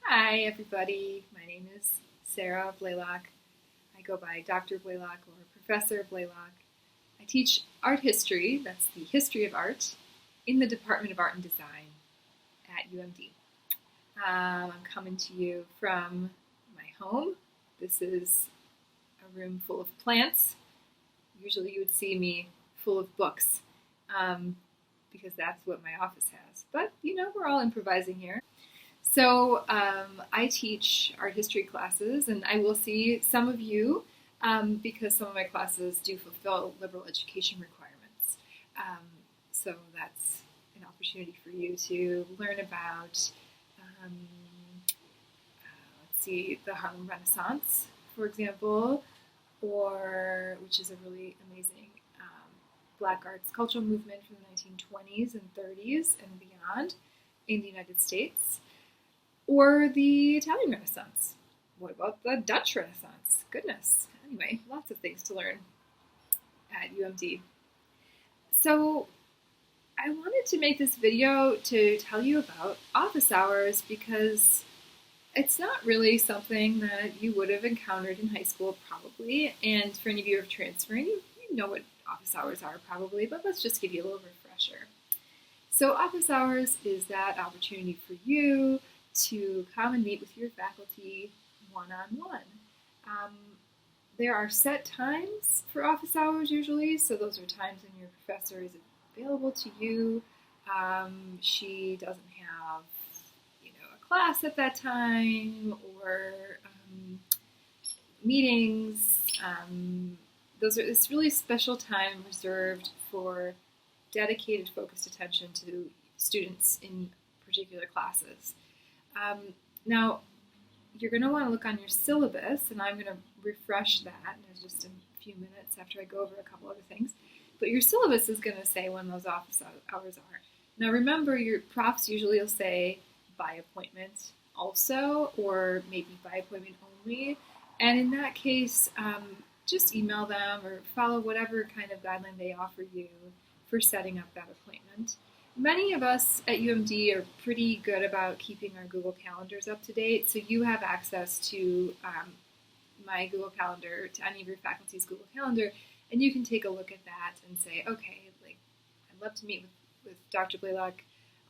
Hi, everybody. My name is Sarah Blaylock. I go by Dr. Blaylock or Professor Blaylock. I teach art history, that's the history of art, in the Department of Art and Design at UMD. I'm coming to you from my home. This is a room full of plants. Usually you would see me full of books because that's what my office has. But, we're all improvising here. So I teach art history classes, and I will see some of you because some of my classes do fulfill liberal education requirements. So that's an opportunity for you to learn about, let's see, the Harlem Renaissance, for example, which is a really amazing Black arts cultural movement from the 1920s and 30s and beyond in the United States. Or the Italian Renaissance. What about the Dutch Renaissance? Goodness. Anyway, lots of things to learn at UMD. So I wanted to make this video to tell you about office hours because it's not really something that you would have encountered in high school probably. And for any of you who are transferring, you know what office hours are probably, but let's just give you a little refresher. So office hours is that opportunity for you to come and meet with your faculty one-on-one. There are set times for office hours usually, so those are times when your professor is available to you. She doesn't have, a class at that time or meetings. It's really special time reserved for dedicated, focused attention to students in particular classes. Now, you're going to want to look on your syllabus, and I'm going to refresh that in just a few minutes after I go over a couple other things. But your syllabus is going to say when those office hours are. Now, remember, your profs usually will say by appointment also, or maybe by appointment only. And in that case, just email them or follow whatever kind of guideline they offer you for setting up that appointment. Many of us at UMD are pretty good about keeping our Google Calendars up to date, so you have access to my Google Calendar, to any of your faculty's Google Calendar, and you can take a look at that and say, okay, I'd love to meet with Dr. Blaylock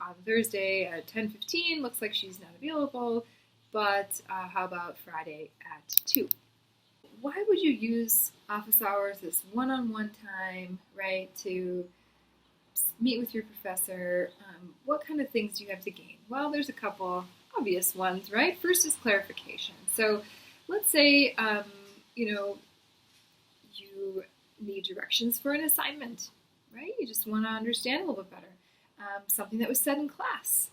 on Thursday at 10:15. Looks like she's not available, but how about Friday at 2? Why would you use office hours, this one-on-one time, right, to meet with your professor? What kind of things do you have to gain? Well, there's a couple obvious ones, right? First is clarification. So let's say, you need directions for an assignment, right? You just want to understand a little bit better. Something that was said in class.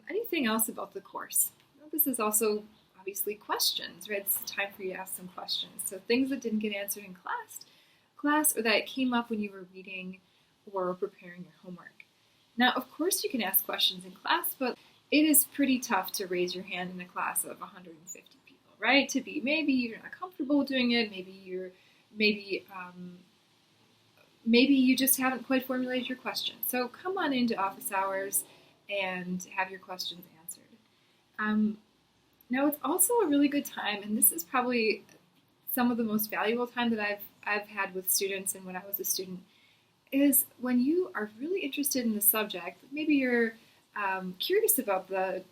Anything else about the course. Well, this is also obviously questions, right? It's time for you to ask some questions. So things that didn't get answered in class or that came up when you were reading or preparing your homework. Now, of course, you can ask questions in class, but it is pretty tough to raise your hand in a class of 150 people, right? Maybe you're not comfortable doing it. Maybe you just haven't quite formulated your question. So come on into office hours and have your questions answered. Now, it's also a really good time, and this is probably some of the most valuable time that I've had with students and when I was a student, is when you are really interested in the subject. Maybe you're curious about the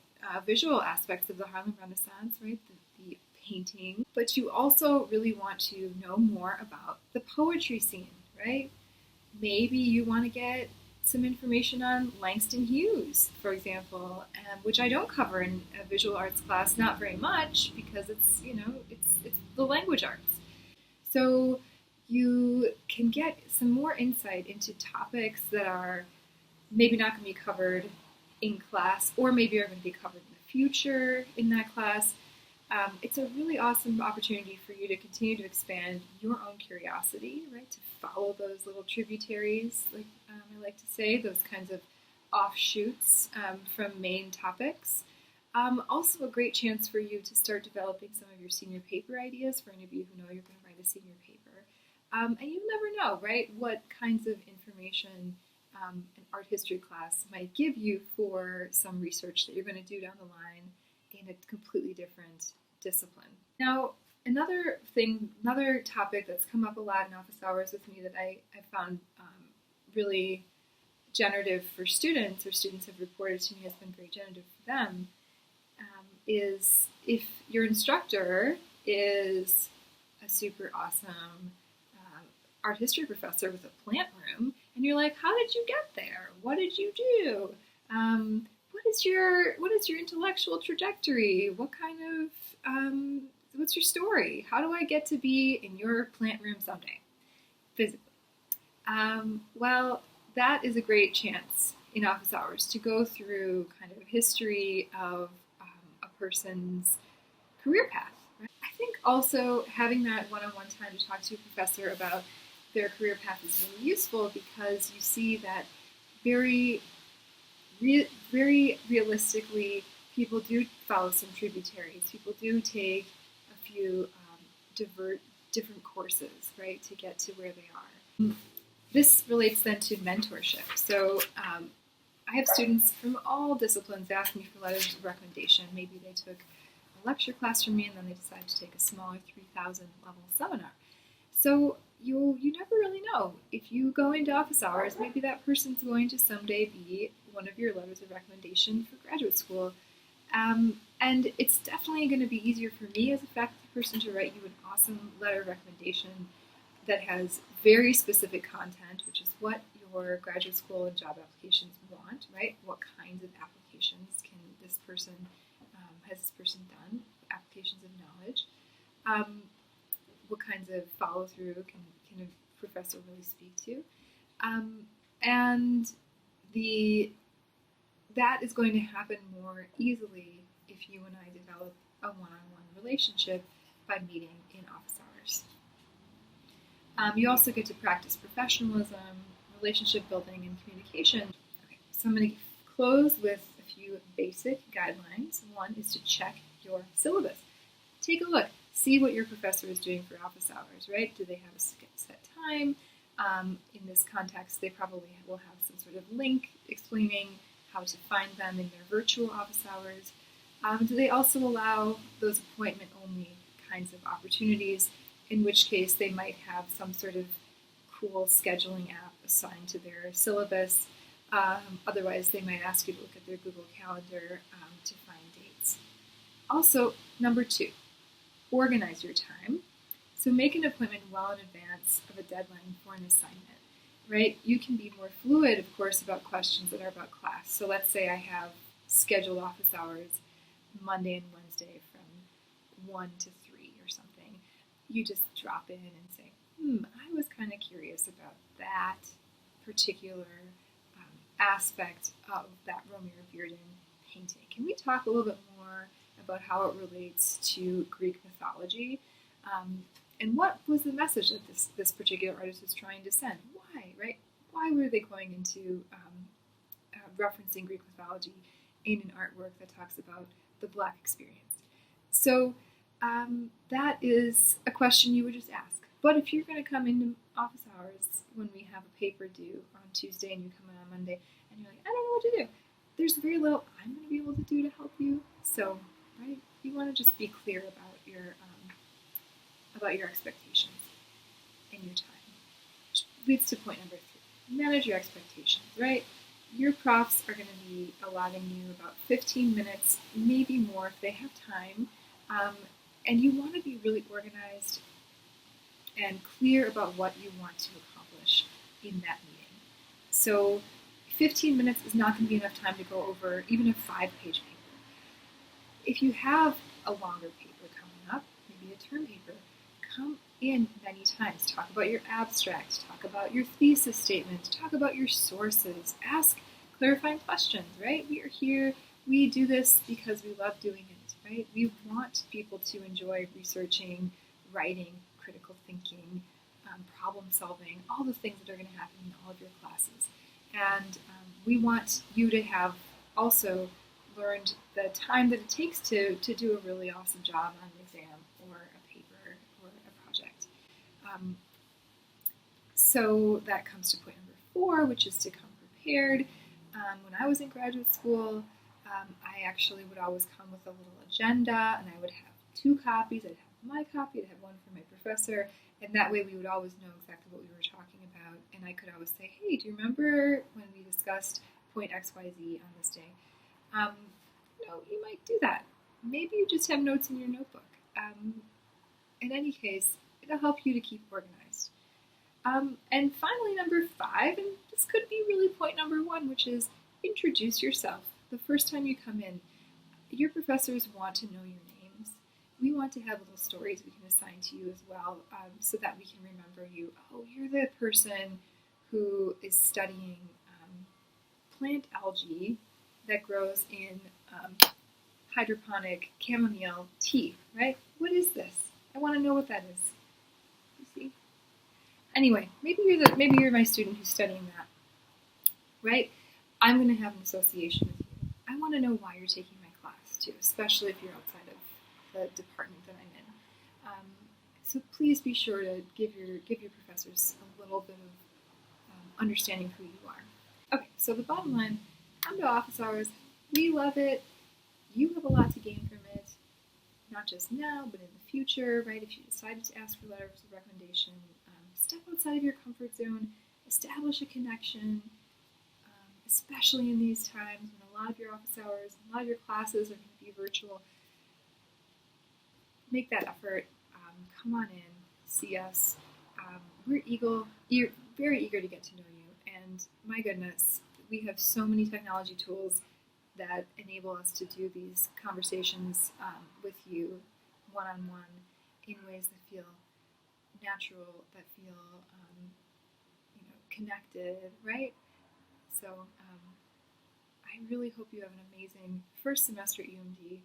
visual aspects of the Harlem Renaissance, right? The painting, but you also really want to know more about the poetry scene, right? Maybe you want to get some information on Langston Hughes, for example, which I don't cover in a visual arts class, not very much, because it's the language arts. So you can get some more insight into topics that are maybe not going to be covered in class, or maybe are going to be covered in the future in that class. It's a really awesome opportunity for you to continue to expand your own curiosity, right? To follow those little tributaries, like I like to say, those kinds of offshoots from main topics. Also a great chance for you to start developing some of your senior paper ideas for any of you who know you're going to write a senior paper. And you never know, right, what kinds of information an art history class might give you for some research that you're going to do down the line in a completely different discipline. Now, another topic that's come up a lot in office hours with me that I found really generative for students, or students have reported to me has been very generative for them, is if your instructor is a super awesome art history professor with a plant room, and you're like, how did you get there? What did you do? What is your intellectual trajectory? What kind of what's your story? How do I get to be in your plant room someday, physically? Well, that is a great chance in office hours to go through kind of history of a person's career path. Right? I think also having that one-on-one time to talk to a professor about their career path is really useful, because you see that very realistically, people do follow some tributaries. People do take a few different courses, right, to get to where they are. This relates then to mentorship. So I have students from all disciplines ask me for letters of recommendation. Maybe they took a lecture class from me and then they decided to take a smaller 3,000 level seminar. So you never really know. If you go into office hours, maybe that person's going to someday be one of your letters of recommendation for graduate school. And it's definitely going to be easier for me as a faculty person to write you an awesome letter of recommendation that has very specific content, which is what your graduate school and job applications want, right? What kinds of applications has this person done? Applications of knowledge. What kinds of follow-through can a professor really speak to? And that is going to happen more easily if you and I develop a one-on-one relationship by meeting in office hours. You also get to practice professionalism, relationship building, and communication. Okay, so I'm going to close with a few basic guidelines. One is to check your syllabus. Take a look. See what your professor is doing for office hours, right? Do they have a set time? In this context, they probably will have some sort of link explaining how to find them in their virtual office hours. Do they also allow those appointment-only kinds of opportunities, in which case they might have some sort of cool scheduling app assigned to their syllabus? Otherwise, they might ask you to look at their Google Calendar to find dates. Also, number 2, organize your time. So make an appointment well in advance of a deadline for an assignment, right? You can be more fluid, of course, about questions that are about class. So let's say I have scheduled office hours Monday and Wednesday from 1 to 3 or something. You just drop in and say, I was kind of curious about that particular aspect of that Romeo Bearden painting. Can we talk a little bit more about how it relates to Greek mythology? And what was the message that this particular artist was trying to send? Why, right? Why were they going into referencing Greek mythology in an artwork that talks about the Black experience? So that is a question you would just ask. But if you're going to come into office hours when we have a paper due on Tuesday and you come in on Monday and you're like, I don't know what to do, there's very little I'm going to be able to do to help you. So, right, you want to just be clear about your expectations in your time. Which leads to point number 3. Manage your expectations, right? Your profs are going to be allotting you about 15 minutes, maybe more if they have time. And you want to be really organized and clear about what you want to accomplish in that meeting. So 15 minutes is not going to be enough time to go over even a 5-page paper. If you have a longer paper coming up, maybe a term paper, come in many times. Talk about your abstract, talk about your thesis statement, talk about your sources, ask clarifying questions, right? We are here, we do this because we love doing it, right? We want people to enjoy researching, writing, critical thinking, problem solving, all the things that are going to happen in all of your classes. And we want you to have also learned the time that it takes to do a really awesome job on an exam or a paper or a project. So that comes to point number 4, which is to come prepared. When I was in graduate school, I actually would always come with a little agenda, and I would have 2 copies. I'd have my copy, I'd have one for my professor, and that way we would always know exactly what we were talking about. And I could always say, hey, do you remember when we discussed point XYZ on this day? You might do that. Maybe you just have notes in your notebook. In any case, it'll help you to keep organized. And finally, number 5, and this could be really point number 1, which is introduce yourself. The first time you come in, your professors want to know your names. We want to have little stories we can assign to you as well, so that we can remember you. Oh, you're the person who is studying plant algae that grows in hydroponic chamomile tea, right? What is this? I want to know what that is. You see? Anyway, maybe you're my student who's studying that, right? I'm going to have an association with you. I want to know why you're taking my class too, especially if you're outside of the department that I'm in. So please be sure to give your professors a little bit of understanding who you are. Okay, so the bottom line: come to office hours. We love it. You have a lot to gain from it, not just now, but in the future, right? If you decided to ask for letters of recommendation, step outside of your comfort zone, establish a connection, especially in these times when a lot of your office hours, a lot of your classes are going to be virtual. Make that effort. Come on in, see us. We're very eager to get to know you, and my goodness, we have so many technology tools that enable us to do these conversations with you one-on-one in ways that feel natural, that feel connected, right? So I really hope you have an amazing first semester at UMD.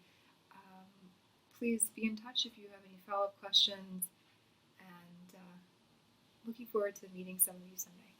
Please be in touch if you have any follow-up questions, and looking forward to meeting some of you someday.